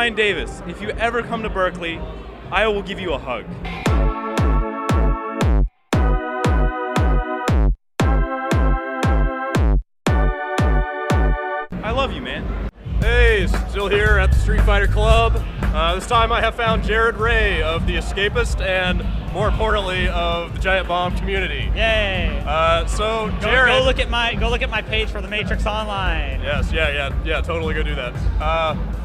Ryan Davis. If you ever come to Berkeley, I will give you a hug. I love you, man. Hey, still here at the Street Fighter Club. This time I have found Jared Ray of The Escapist and, more importantly, of the Giant Bomb community. Yay! So Jared, go look at my page for the Matrix Online. Yes, yeah, totally go do that.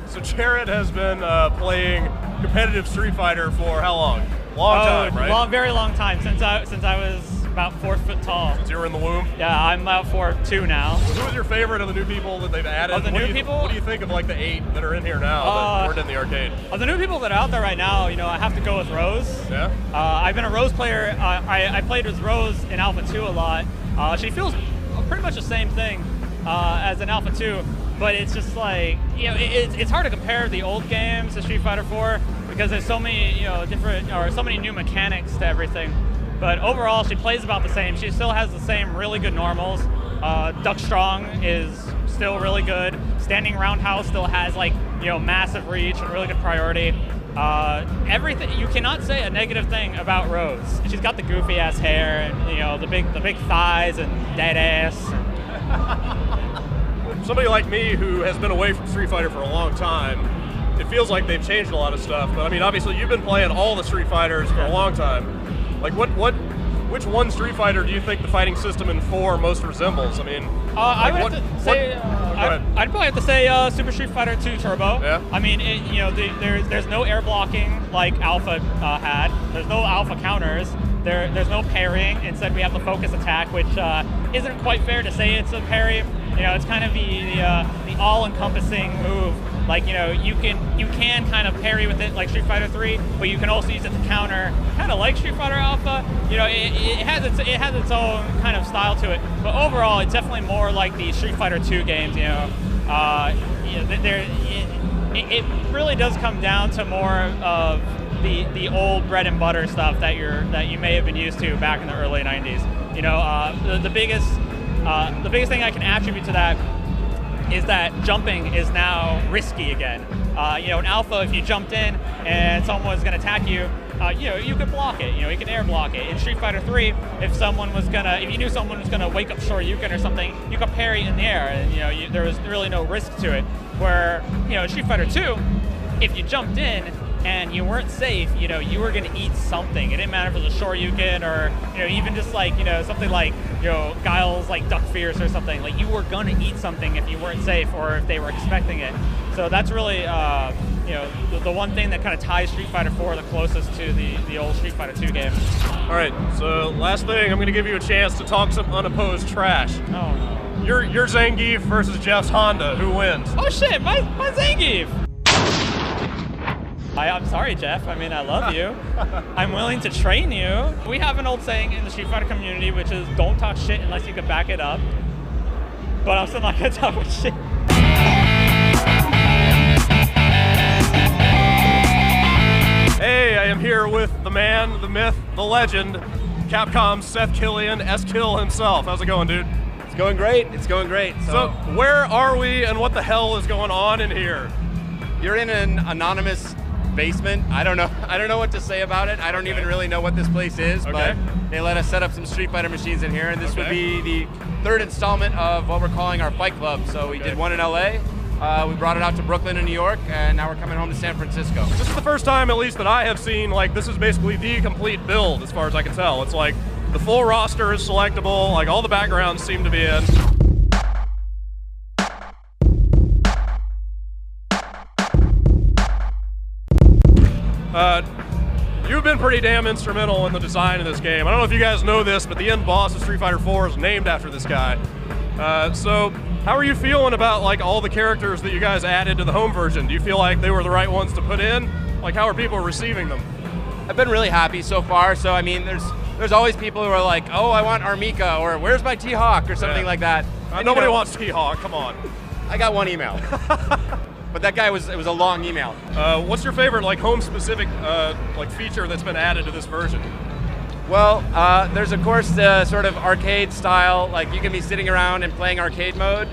So Jared has been playing competitive Street Fighter for how long? Long time, right? Very long time, since I was about 4 foot tall. Since you were in the womb? Yeah, I'm about 4'2" now. Who was your favorite of the new people that they've added? Of the new people? What do you think of like the 8 that are in here now that weren't in the arcade? Of the new people that are out there right now, I have to go with Rose. Yeah? I've been a Rose player. I played with Rose in Alpha 2 a lot. She feels pretty much the same thing as in Alpha 2, but it's just like, it's hard to compare the old games to Street Fighter 4 because there's so many, so many new mechanics to everything. But overall, she plays about the same. She still has the same really good normals. Duck Strong is still really good. Standing Roundhouse still has massive reach and really good priority. Everything, you cannot say a negative thing about Rose. She's got the goofy ass hair and the big thighs and dead ass. Somebody like me who has been away from Street Fighter for a long time, it feels like they've changed a lot of stuff. But I mean, obviously you've been playing all the Street Fighters for a long time. Like which one Street Fighter do you think the fighting system in 4 most resembles? I mean, I'd probably have to say Super Street Fighter 2 Turbo. Yeah. I mean, there's no air blocking like Alpha had. There's no Alpha counters. There's no parrying. Instead, we have the focus attack, which isn't quite fair to say it's a parry. It's kind of the all-encompassing move. Like, you can kind of parry with it like Street Fighter 3, but you can also use it to counter, kind of like Street Fighter Alpha. It has its own kind of style to it. But overall, it's definitely more like the Street Fighter 2 games. It really does come down to more of the old bread and butter stuff that you may have been used to back in the early 90s. The biggest thing I can attribute to that is that jumping is now risky again. In Alpha, if you jumped in and someone was going to attack you, you could block it. You can air block it. In Street Fighter 3, if you knew someone was gonna wake up Shoryuken or something, you could parry in the air, and there was really no risk to it. Where in Street Fighter 2, if you jumped in and you weren't safe, you were gonna eat something. It didn't matter if it was a Shoryuken or even just something like Guile's Duck Fierce or something. Like, you were gonna eat something if you weren't safe or if they were expecting it. So that's really the one thing that kind of ties Street Fighter 4 the closest to the old Street Fighter 2 game. All right, so last thing, I'm gonna give you a chance to talk some unopposed trash. Oh no. Your Zangief versus Jeff's Honda. Who wins? Oh shit, my Zangief! I'm sorry, Jeff. I mean, I love you. I'm willing to train you. We have an old saying in the Street Fighter community, which is don't talk shit unless you can back it up. But I'm still not gonna talk shit. Hey, I am here with the man, the myth, the legend, Capcom's Seth Killian, S-Kill himself. How's it going, dude? It's going great. It's going great. So where are we and what the hell is going on in here? You're in an anonymous basement. I don't know what to say about it. I don't even really know what this place is, but they let us set up some Street Fighter machines in here, and this would be the 3rd installment of what we're calling our Fight Club. So we did one in LA, we brought it out to Brooklyn and New York, and now we're coming home to San Francisco. This is the first time, at least, that I have seen, this is basically the complete build, as far as I can tell. It's like, the full roster is selectable, all the backgrounds seem to be in. You've been pretty damn instrumental in the design of this game. I don't know if you guys know this, but the end boss of Street Fighter 4 is named after this guy. So how are you feeling about all the characters that you guys added to the home version? Do you feel like they were the right ones to put in? How are people receiving them? I've been really happy so far. So I mean, there's always people who are like, oh, I want Armika, or where's my T-Hawk, or something like that. Nobody wants T-Hawk, come on. I got one email. But that guy it was a long email. What's your favorite home-specific feature that's been added to this version? Well, there's of course the sort of arcade style, you can be sitting around and playing arcade mode,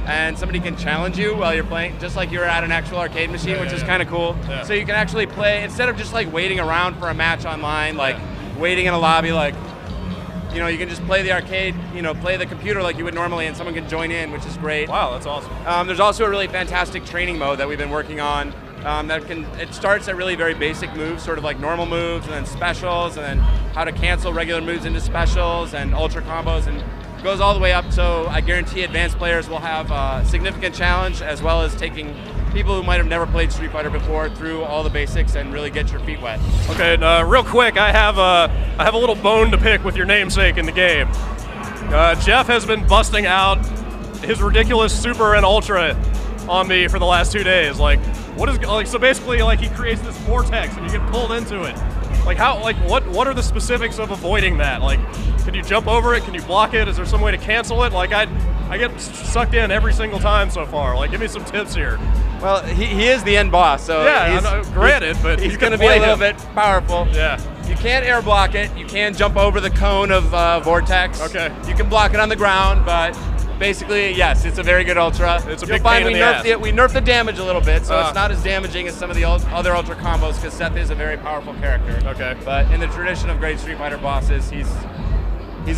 and somebody can challenge you while you're playing, just like you're at an actual arcade machine, which is kind of cool. Yeah. So you can actually play, instead of just like waiting around for a match online, like waiting in a lobby, like, you know, you can just play the arcade, you know, play the computer like you would normally, and someone can join in, which is great. Wow, that's awesome. There's also a really fantastic training mode that we've been working on. It starts at really very basic moves, sort of like normal moves, and then specials, and then how to cancel regular moves into specials and ultra combos, and goes all the way up. So I guarantee advanced players will have a significant challenge, as well as taking people who might have never played Street Fighter before through all the basics and really get your feet wet. Okay, real quick, I have a little bone to pick with your namesake in the game. Jeff has been busting out his ridiculous Super and Ultra on me for the last 2 days. Like, what is like? So basically, like, he creates this vortex and you get pulled into it. Like, how? Like, what are the specifics of avoiding that? Like, can you jump over it? Can you block it? Is there some way to cancel it? Like, I get sucked in every single time so far. Like, give me some tips here. Well, he is the end boss, so yeah, granted, but he's going to be a little bit powerful. Yeah. You can't air block it. You can jump over the cone of Vortex. Okay. You can block it on the ground, but basically, yes, it's a very good Ultra. It's a You'll big find pain we in the nerfed ass. we nerfed the damage a little bit, so it's not as damaging as some of the other Ultra combos, because Seth is a very powerful character. Okay. But in the tradition of great Street Fighter bosses, he's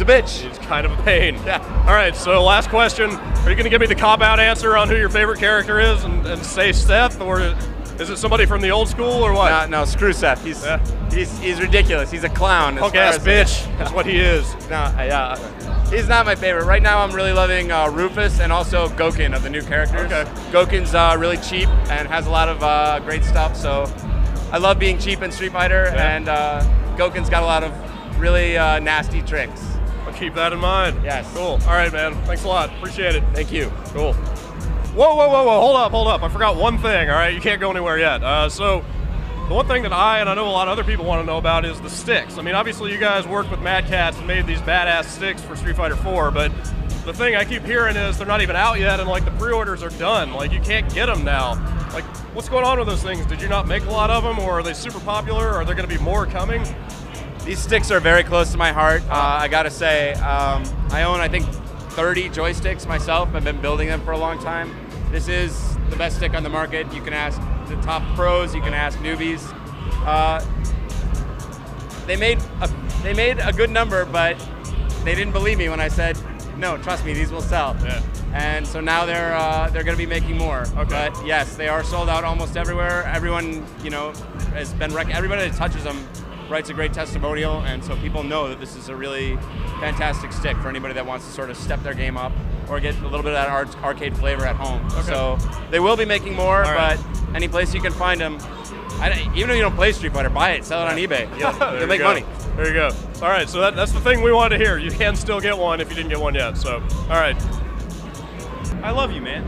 a bitch. It's kind of a pain. Yeah. All right, so last question. Are you going to give me the cop-out answer on who your favorite character is and say Seth, or is it somebody from the old school, or what? No, screw Seth. He's ridiculous. He's a clown. Punk-ass bitch. That's what he is. No, yeah. He's not my favorite. Right now I'm really loving Rufus and also Gouken of the new characters. Okay. Gouken's really cheap and has a lot of great stuff, so I love being cheap in Street Fighter, and Gouken's got a lot of really nasty tricks. I'll keep that in mind. Yes. Cool. All right, man. Thanks a lot. Appreciate it. Thank you. Cool. Whoa. Hold up. I forgot one thing, all right? You can't go anywhere yet. So the one thing that I, and I know a lot of other people want to know about, is the sticks. I mean, obviously you guys worked with Mad Catz and made these badass sticks for Street Fighter 4, but the thing I keep hearing is they're not even out yet, and like the pre-orders are done. Like, you can't get them now. Like, what's going on with those things? Did you not make a lot of them, or are they super popular? Are there going to be more coming? These sticks are very close to my heart. I gotta say, I own, I think, 30 joysticks myself. I've been building them for a long time. This is the best stick on the market. You can ask the top pros, you can ask newbies. They made a good number, but they didn't believe me when I said, no, trust me, these will sell. Yeah. And so now they're going to be making more. Okay. But yes, they are sold out almost everywhere. Everyone, you know, has been everybody that touches them writes a great testimonial, and so people know that this is a really fantastic stick for anybody that wants to sort of step their game up or get a little bit of that arcade flavor at home. Okay. So they will be making more, All right. but any place you can find them, even if you don't play Street Fighter, buy it, sell it on eBay. You'll make money. There you go. All right, so that's the thing we wanted to hear. You can still get one if you didn't get one yet. So, all right. I love you, man.